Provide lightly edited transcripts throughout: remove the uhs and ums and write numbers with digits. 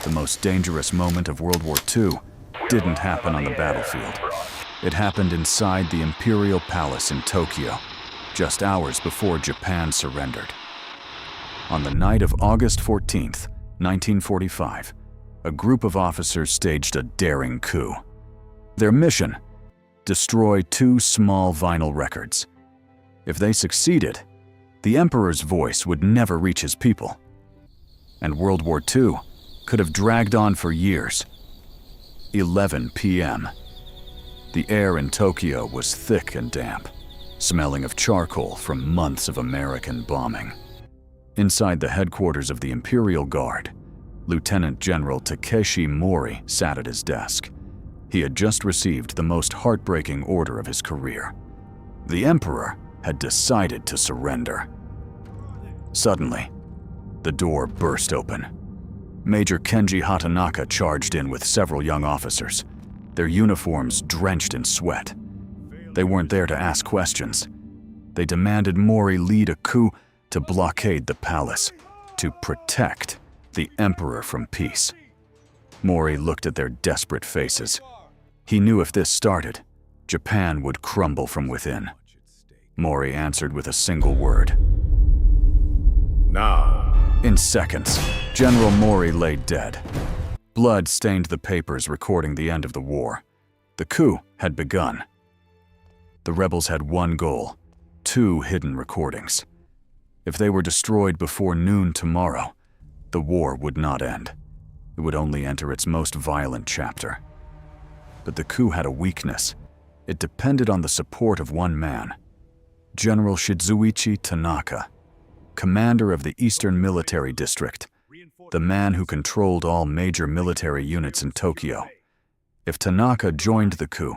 The most dangerous moment of World War II didn't happen on the battlefield. It happened inside the Imperial Palace in Tokyo, just hours before Japan surrendered. On the night of August 14th, 1945, a group of officers staged a daring coup. Their mission: destroy 2 small vinyl records. If they succeeded, the Emperor's voice would never reach his people. And World War II could have dragged on for years. 11 p.m. The air in Tokyo was thick and damp, smelling of charcoal from months of American bombing. Inside the headquarters of the Imperial Guard, Lieutenant General Takeshi Mori sat at his desk. He had just received the most heartbreaking order of his career. The Emperor had decided to surrender. Suddenly, the door burst open. Major Kenji Hatanaka charged in with several young officers, their uniforms drenched in sweat. They weren't there to ask questions. They demanded Mori lead a coup to blockade the palace, to protect the Emperor from peace. Mori looked at their desperate faces. He knew if this started, Japan would crumble from within. Mori answered with a single word. Now. In seconds, General Mori lay dead. Blood stained the papers recording the end of the war. The coup had begun. The rebels had one goal: 2 hidden recordings. If they were destroyed before noon tomorrow, the war would not end. It would only enter its most violent chapter. But the coup had a weakness. It depended on the support of one man: General Shizuichi Tanaka, commander of the Eastern Military District, the man who controlled all major military units in Tokyo. If Tanaka joined the coup,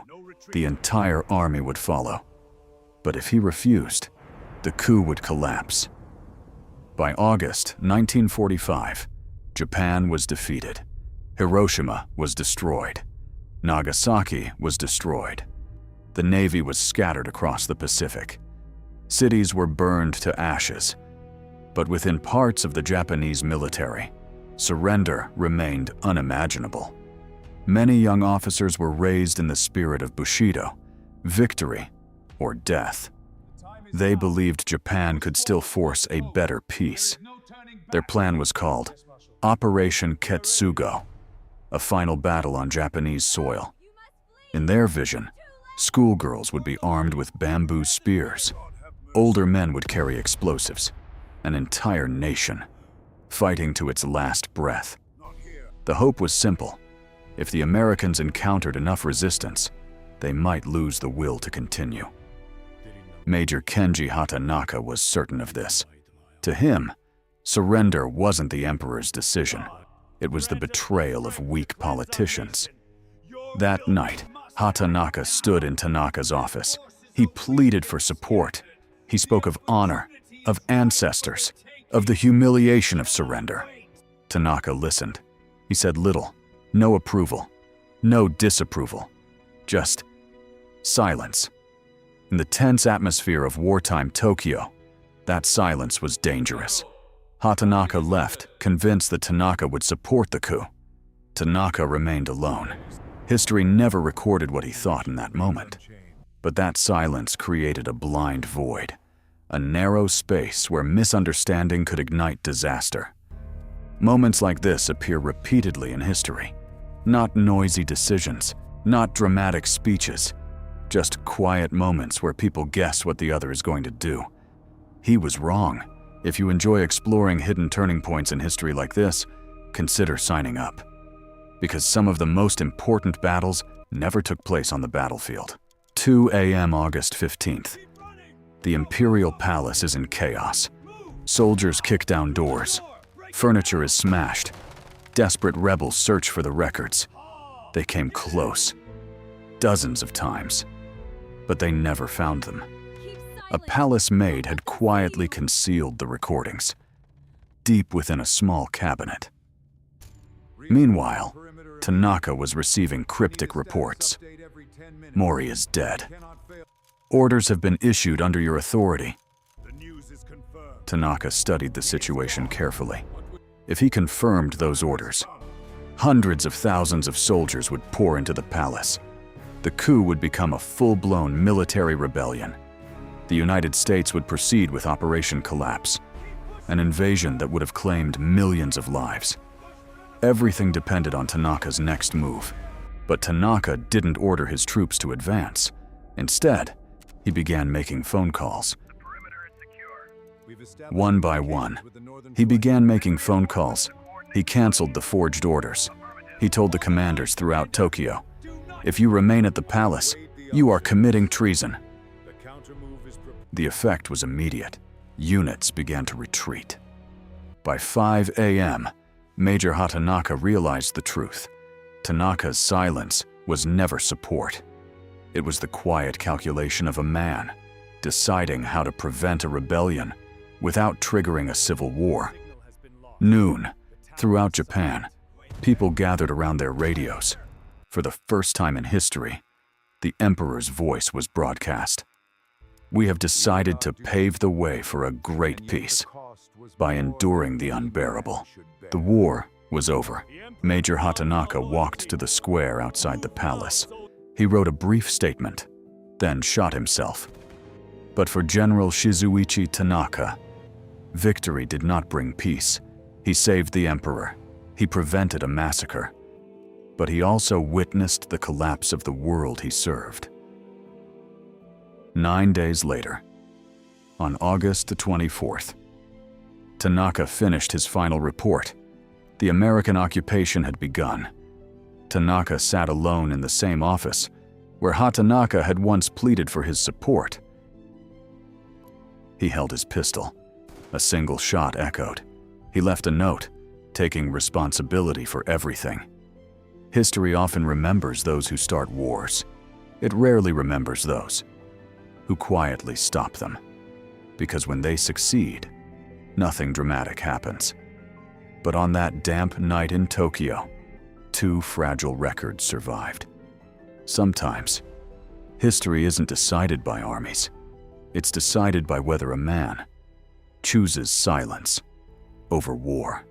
the entire army would follow. But if he refused, the coup would collapse. By August 1945, Japan was defeated. Hiroshima was destroyed. Nagasaki was destroyed. The Navy was scattered across the Pacific. Cities were burned to ashes. But within parts of the Japanese military, surrender remained unimaginable. Many young officers were raised in the spirit of Bushido, victory or death. They believed Japan could still force a better peace. Their plan was called Operation Ketsugo, a final battle on Japanese soil. In their vision, schoolgirls would be armed with bamboo spears. Older men would carry explosives. An entire nation, fighting to its last breath. The hope was simple. If the Americans encountered enough resistance, they might lose the will to continue. Major Kenji Hatanaka was certain of this. To him, surrender wasn't the Emperor's decision. It was the betrayal of weak politicians. That night, Hatanaka stood in Tanaka's office. He pleaded for support. He spoke of honor, of ancestors, of the humiliation of surrender. Tanaka listened. He said little, no approval, no disapproval, just silence. In the tense atmosphere of wartime Tokyo, that silence was dangerous. Hatanaka left, convinced that Tanaka would support the coup. Tanaka remained alone. History never recorded what he thought in that moment. But that silence created a blind void. A narrow space where misunderstanding could ignite disaster. Moments like this appear repeatedly in history. Not noisy decisions, not dramatic speeches, just quiet moments where people guess what the other is going to do. He was wrong. If you enjoy exploring hidden turning points in history like this, consider signing up. Because some of the most important battles never took place on the battlefield. 2 a.m. August 15th. The Imperial Palace is in chaos. Soldiers kick down doors. Furniture is smashed. Desperate rebels search for the records. They came close, dozens of times, but they never found them. A palace maid had quietly concealed the recordings, deep within a small cabinet. Meanwhile, Tanaka was receiving cryptic reports. Mori is dead. Orders have been issued under your authority. Tanaka studied the situation carefully. If he confirmed those orders, Hundreds of thousands of soldiers would pour into the palace. The coup would become a full-blown military rebellion. The United States would proceed with Operation Collapse, an invasion that would have claimed millions of lives. Everything depended on Tanaka's next move, but Tanaka didn't order his troops to advance. Instead, he began making phone calls. One by one, he began making phone calls. He canceled the forged orders. He told the commanders throughout Tokyo, "If you remain at the palace, you are committing treason." The effect was immediate. Units began to retreat. By 5 a.m., Major Hatanaka realized the truth. Tanaka's silence was never support. It was the quiet calculation of a man, deciding how to prevent a rebellion without triggering a civil war. Noon, throughout Japan, people gathered around their radios. For the first time in history, the Emperor's voice was broadcast. "We have decided to pave the way for a great peace by enduring the unbearable." The war was over. Major Hatanaka walked to the square outside the palace. He wrote a brief statement, then shot himself. But for General Shizuichi Tanaka, victory did not bring peace. He saved the emperor. He prevented a massacre. But he also witnessed the collapse of the world he served. 9 days later, on August the 24th, Tanaka finished his final report. The American occupation had begun. Tanaka sat alone in the same office where Hatanaka had once pleaded for his support. He held his pistol. A single shot echoed. He left a note, taking responsibility for everything. History often remembers those who start wars. It rarely remembers those who quietly stop them. Because when they succeed, nothing dramatic happens. But on that damp night in Tokyo, 2 fragile records survived. Sometimes, history isn't decided by armies. It's decided by whether a man chooses silence over war.